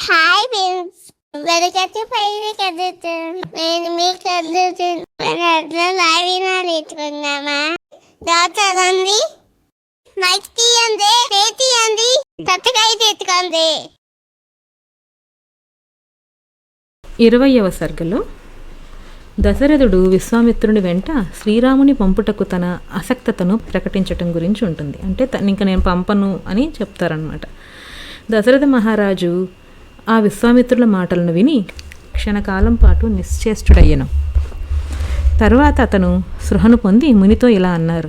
Hi friends, వెనకటి పైన కదుతుంది. నేను మీకు కదుతుంది. నేర్చుకున్నామా దాచండి, మైక్ తీయండి, తీయండి, తట్టకాయ తెచ్చుకోండి. 20వ సర్గలో దశరథుడు విశ్వామిత్రుని వెంట శ్రీరాముని పంపుటకు తన ఆసక్తతను ప్రకటించటం గురించి ఉంటుంది. అంటే ఇంక నేను పంపను అని చెప్తారనమాట. దశరథ మహారాజు ఆ విశ్వామిత్రుల మాటలను విని క్షణకాలం పాటు నిశ్చేష్టుడయ్యను. తరువాత అతను సృహను పొంది మునితో ఇలా అన్నారు: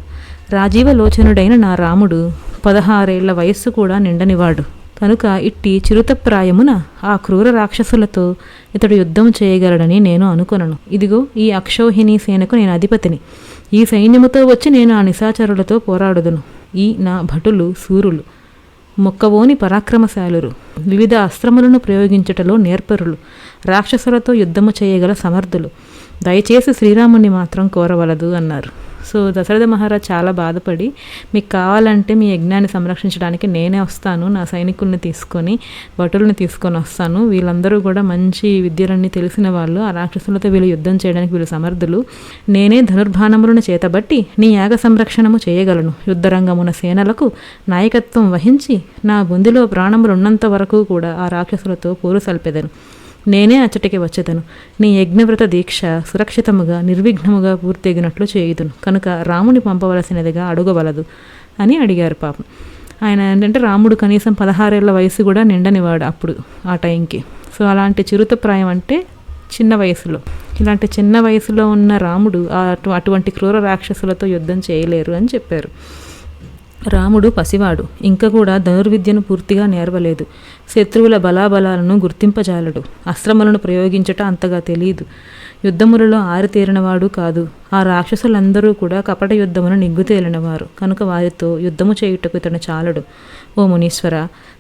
రాజీవలోచనుడైన నా రాముడు 16 ఏళ్ల వయస్సు కూడా నిండనివాడు కనుక ఇట్టి చిరుతప్రాయమున ఆ క్రూర రాక్షసులతో ఇతడు యుద్ధం చేయగలడని నేను అనుకొనను. ఇదిగో ఈ అక్షౌహిణీ సేనకు నేను అధిపతిని. ఈ సైన్యముతో వచ్చి నేను ఆ నిశాచరులతో పోరాడుదును. ఈ నా భటులు శూరులు, మొక్కవోని పరాక్రమశాలురు, వివిధ అస్త్రములను ప్రయోగించుటలో నేర్పరులు, రాక్షసులతో యుద్ధము చేయగల సమర్థులు. దయచేసి శ్రీరాముని మాత్రం కోరవలదు అన్నారు. సో దశరథ మహారాజ్ చాలా బాధపడి, మీకు కావాలంటే మీ యజ్ఞాన్ని సంరక్షించడానికి నేనే వస్తాను, నా సైనికుల్ని తీసుకొని భటుల్ని తీసుకొని వస్తాను, వీళ్ళందరూ కూడా మంచి విద్యలన్నీ తెలిసిన వాళ్ళు, ఆ రాక్షసులతో వీళ్ళు యుద్ధం చేయడానికి వీళ్ళు సమర్థులు, నేనే ధనుర్బాణములను చేతబట్టి నీ యాగ సంరక్షణము చేయగలను. యుద్ధరంగమున సేనలకు నాయకత్వం వహించి నా బొందిలో ప్రాణములు ఉన్నంత వరకు కూడా ఆ రాక్షసులతో పోరు సల్పెదను. నేనే అచ్చటికి వచ్చేదను. నీ యజ్ఞవ్రత దీక్ష సురక్షితముగా నిర్విఘ్నముగా పూర్తెగినట్లు చేయుదును కనుక రాముని పంపవలసినదిగా అడుగవలదు అని అడిగారు. పాపం ఆయన ఏంటంటే రాముడు కనీసం 16 ఏళ్ల వయసు కూడా నిండనివాడు అప్పుడు ఆ టైంకి. సో అలాంటి చిరుతప్రాయం అంటే చిన్న వయసులో, ఇలాంటి చిన్న వయసులో ఉన్న రాముడు అటువంటి క్రూర రాక్షసులతో యుద్ధం చేయలేరు అని చెప్పారు. రాముడు పసివాడు, ఇంకా కూడా ధనుర్విద్యను పూర్తిగా నేర్వలేదు. శత్రువుల బలాబలాలను గుర్తింపజాలడు. అస్త్రములను ప్రయోగించట అంతగా తెలియదు. యుద్ధములలో ఆరితేరినవాడు కాదు. ఆ రాక్షసులందరూ కూడా కపట యుద్ధమును నిగ్గుతేలినవారు కనుక వారితో యుద్ధము చేయుటకు ఇతను చాలడు. ఓ మునీశ్వర,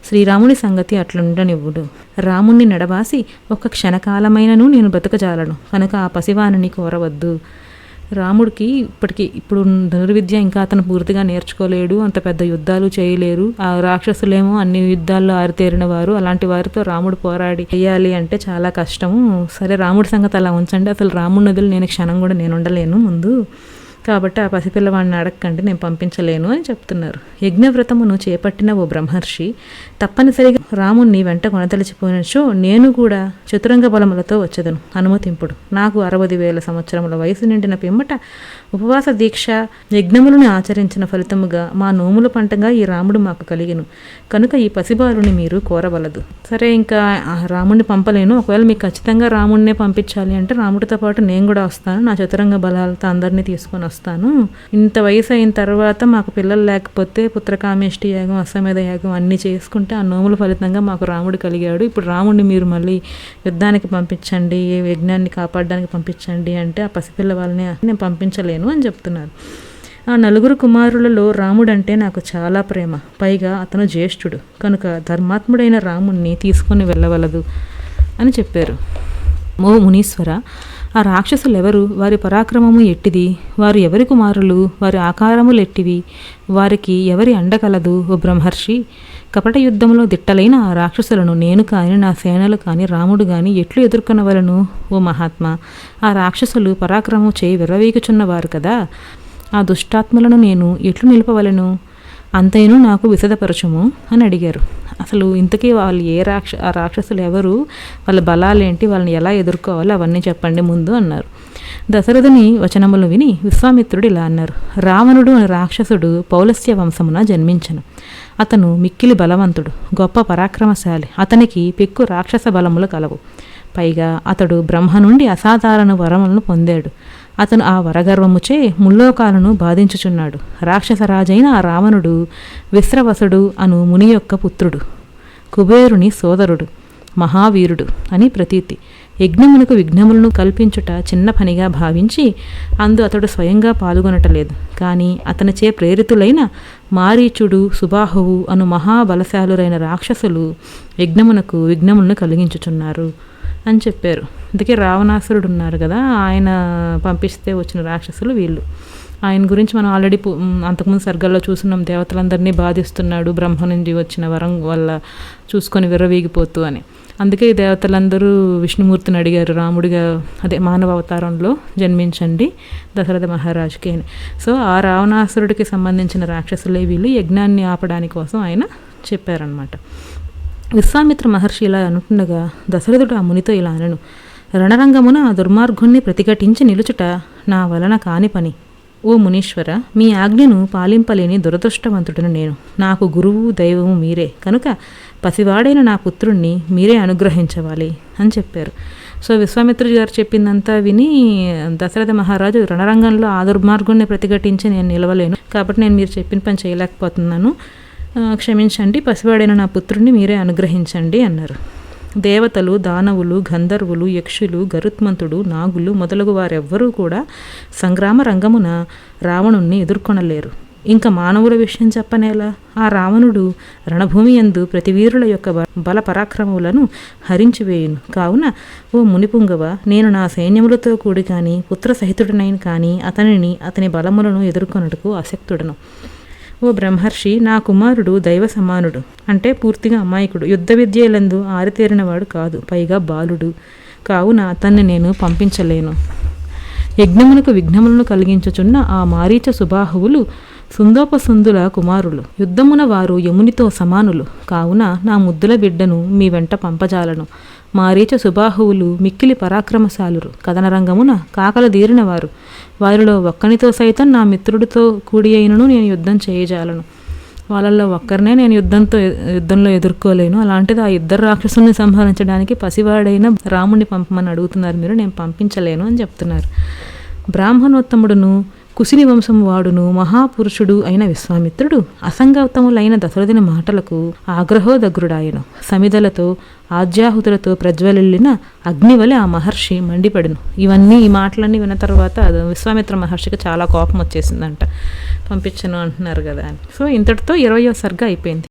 శ్రీరాముని సంగతి అట్లుండనివ్వుడు. రాముణ్ణి నడవాసి ఒక్క క్షణకాలమైనను నేను బ్రతకజాలను కనుక ఆ పసివానిని కోరవద్దు. రాముడికి ఇప్పుడు ధనుర్విద్య ఇంకా అతను పూర్తిగా నేర్చుకోలేడు, అంత పెద్ద యుద్ధాలు చేయలేరు. ఆ రాక్షసులేమో అన్ని యుద్ధాల్లో ఆరితేరిన వారు, అలాంటి వారితో రాముడు పోరాడి చేయాలి అంటే చాలా కష్టము. సరే రాముడి సంగతి అలా ఉంచండి, అసలు రాముడి నదులు నేను క్షణం కూడా నేను ఉండలేను ముందు, కాబట్టి ఆ పసిపిల్లవాడిని అడగకండి, నేను పంపించలేను అని చెప్తున్నారు. యజ్ఞవ్రతమును చేపట్టిన ఓ బ్రహ్మర్షి తప్పనిసరిగా రాముణ్ణి వెంట కొనతలిచిపోయినచో నేను కూడా చతురంగ బలములతో వచ్చేదను, అనుమతింపుడు. నాకు 60,000 సంవత్సరముల వయసు నిండిన పిమ్మట ఉపవాస దీక్ష యజ్ఞములను ఆచరించిన ఫలితముగా మా నోముల పంటగా ఈ రాముడు మాకు కలిగెను కనుక ఈ పసిబాలుని మీరు కోరవలదు. సరే ఇంకా రాముడిని పంపలేను, ఒకవేళ మీకు ఖచ్చితంగా రాముడినే పంపించాలి అంటే రాముడితో పాటు నేను కూడా వస్తాను, నా చతురంగ బలాలతో అందరినీ తీసుకొని వస్తాను. ఇంత వయసు అయిన తర్వాత మాకు పిల్లలు లేకపోతే పుత్రకామేష్టి యాగం, అశ్వమేధ యాగం అన్నీ చేసుకుంటే ఆ నోముల ఫలితంగా మాకు రాముడు కలిగాడు. ఇప్పుడు రాముడిని మీరు మళ్ళీ యుద్ధానికి పంపించండి, ఏ యజ్ఞాన్ని కాపాడడానికి పంపించండి అంటే ఆ పసిపిల్ల వాళ్ళని నేను పంపించలేను అని చెప్తున్నారు. ఆ 4 కుమారులలో రాముడంటే నాకు చాలా ప్రేమ, పైగా అతను జ్యేష్ఠుడు కనుక ధర్మాత్ముడైన రాముణ్ణి తీసుకొని వెళ్ళవలదు అని చెప్పారు. ఓ మునీశ్వర, ఆ రాక్షసులెవరు, వారి పరాక్రమము ఎట్టిది, వారు ఎవరి కుమారులు, వారి ఆకారములు ఎట్టివి, వారికి ఎవరి అండకలదు? ఓ బ్రహ్మర్షి, కపట యుద్ధంలో దిట్టలైన ఆ రాక్షసులను నేను కానీ నా సేనలు కానీ రాముడు కానీ ఎట్లు ఎదుర్కొనవలను? ఓ మహాత్మా, ఆ రాక్షసులు పరాక్రమం చేయి విర్రవీగుచున్నవారు కదా, ఆ దుష్టాత్ములను నేను ఎట్లు నిలపవలను? అంతైనూ నాకు విశదపరచుము అని అడిగారు. అసలు ఇంతకీ వాళ్ళు ఆ రాక్షసులు ఎవరు, వాళ్ళ బలాలేంటి, వాళ్ళని ఎలా ఎదుర్కోవాలో అవన్నీ చెప్పండి ముందు అన్నారు. దశరథుని వచనములు విని విశ్వామిత్రుడు ఇలా అన్నారు: రావణుడు అనే రాక్షసుడు పౌలస్య వంశమున జన్మించను. అతను మిక్కిలి బలవంతుడు, గొప్ప పరాక్రమశాలి. అతనికి పెక్కు రాక్షస బలములు కలవు. పైగా అతడు బ్రహ్మ నుండి అసాధారణ వరములను పొందాడు. అతను ఆ వరగర్వముచే ముల్లోకాలను బాధించుచున్నాడు. రాక్షసరాజైన ఆ రావణుడు విశ్రవసుడు అను ముని యొక్క పుత్రుడు, కుబేరుని సోదరుడు, మహావీరుడు అని ప్రతీతి. యజ్ఞమునకు విఘ్నములను కల్పించుట చిన్న పనిగా భావించి అతడు స్వయంగా పాల్గొనటలేదు. కానీ అతనిచే ప్రేరితులైన మారీచుడు, సుబాహువు అను మహాబలశాలురైన రాక్షసులు యజ్ఞమునకు విఘ్నములను కలిగించుచున్నారు అని చెప్పారు. అందుకే రావణాసురుడు ఉన్నారు కదా, ఆయన పంపిస్తే వచ్చిన రాక్షసులు వీళ్ళు. ఆయన గురించి మనం ఆల్రెడీ అంతకుముందు సర్గల్లో చూస్తున్నాం, దేవతలందరినీ బాధిస్తున్నాడు బ్రహ్మ నుండి వచ్చిన వరం వల్ల చూసుకొని విర్రవీగిపోతూ అని. అందుకే ఈ దేవతలందరూ విష్ణుమూర్తిని అడిగారు, రాముడిగా అదే మానవ అవతారంలో జన్మించండి దశరథ మహారాజుకి అని. సో ఆ రావణాసురుడికి సంబంధించిన రాక్షసులే వీళ్ళు యజ్ఞాన్ని ఆపడానికి కోసం ఆయన చెప్పారనమాట. విశ్వామిత్ర మహర్షి ఇలా అనుకుండగా దశరథుడు ఆ మునితో ఇలా అనను, రణరంగమున ఆ దుర్మార్గుణ్ణి ప్రతిఘటించి నిలుచుట నా వలన కాని పని. ఓ మునీశ్వర, మీ ఆజ్ఞను పాలింపలేని దురదృష్టవంతుడను నేను. నాకు గురువు దైవము మీరే కనుక పసివాడైన నా పుత్రుణ్ణి మీరే అనుగ్రహించవాలి అని చెప్పారు. సో విశ్వామిత్రుడు గారు చెప్పిందంతా విని దశరథ మహారాజు, రణరంగంలో ఆ దుర్మార్గుణ్ణి ప్రతిఘటించి నేను నిలవలేను, కాబట్టి నేను మీరు చెప్పిన పని చేయలేకపోతున్నాను, క్షమించండి, పసివాడైన నా పుత్రుణ్ణి మీరే అనుగ్రహించండి అన్నారు. దేవతలు, దానవులు, గంధర్వులు, యక్షులు, గరుత్మంతుడు, నాగులు మొదలగు వారెవ్వరూ కూడా సంగ్రామ రంగమున రావణుణ్ణి ఎదుర్కొనలేరు. ఇంకా మానవుల విషయం చెప్పనేలా? ఆ రావణుడు రణభూమి యందు ప్రతివీరుల యొక్క బల పరాక్రమములను హరించివేయును. కావున ఓ మునిపుంగవ, నేను నా సైన్యములతో కూడి కానీ పుత్రసహితుడనైన కానీ అతని బలములను ఎదుర్కొనుటకు అశక్తుడను. ఓ బ్రహ్మర్షి, నా కుమారుడు దైవ సమానుడు, అంటే పూర్తిగా అమాయకుడు, యుద్ధ విద్యలందు ఆరితేరినవాడు కాదు, పైగా బాలుడు. కావున అతన్ని నేను పంపించలేను. యజ్ఞమునకు విఘ్నములను కలిగించుచున్న ఆ మారీచ సుబాహువులు సుందోపసుందుల కుమారులు, యుద్ధమున వారు యమునితో సమానులు. కావున నా ముద్దుల బిడ్డను మీ వెంట పంపజాలను. మారీచ సుబాహువులు మిక్కిలి పరాక్రమశాలురు, కథనరంగమున కాకల దీరినవారు. వారిలో ఒక్కనితో సైతం నా మిత్రుడితో కూడి అయినను నేను యుద్ధం చేయజాలను. వాళ్ళల్లో ఒక్కరినే నేను యుద్ధంలో ఎదుర్కోలేను. అలాంటిది ఆ ఇద్దరు రాక్షసుల్ని సంహరించడానికి పసివాడైన రాముడిని పంపమని అడుగుతున్నారు మీరు, నేను పంపించలేను అని చెప్తున్నారు. బ్రాహ్మణోత్తముడును కుశిని వంశం వాడును మహాపురుషుడు అయిన విశ్వామిత్రుడు అసంగతములైన దశరథుని మాటలకు ఆగ్రహోదగ్రుడాయను. సమిధలతో ఆజ్యాహుతులతో ప్రజ్వలిల్లిన అగ్నివలె ఆ మహర్షి మండిపడును. ఈ మాటలన్నీ విన్న తర్వాత విశ్వామిత్ర మహర్షికి చాలా కోపం వచ్చేసిందంట, పంపించను అంటున్నారు కదా అని. సో ఇంతటితో 20వ సర్గ అయిపోయింది.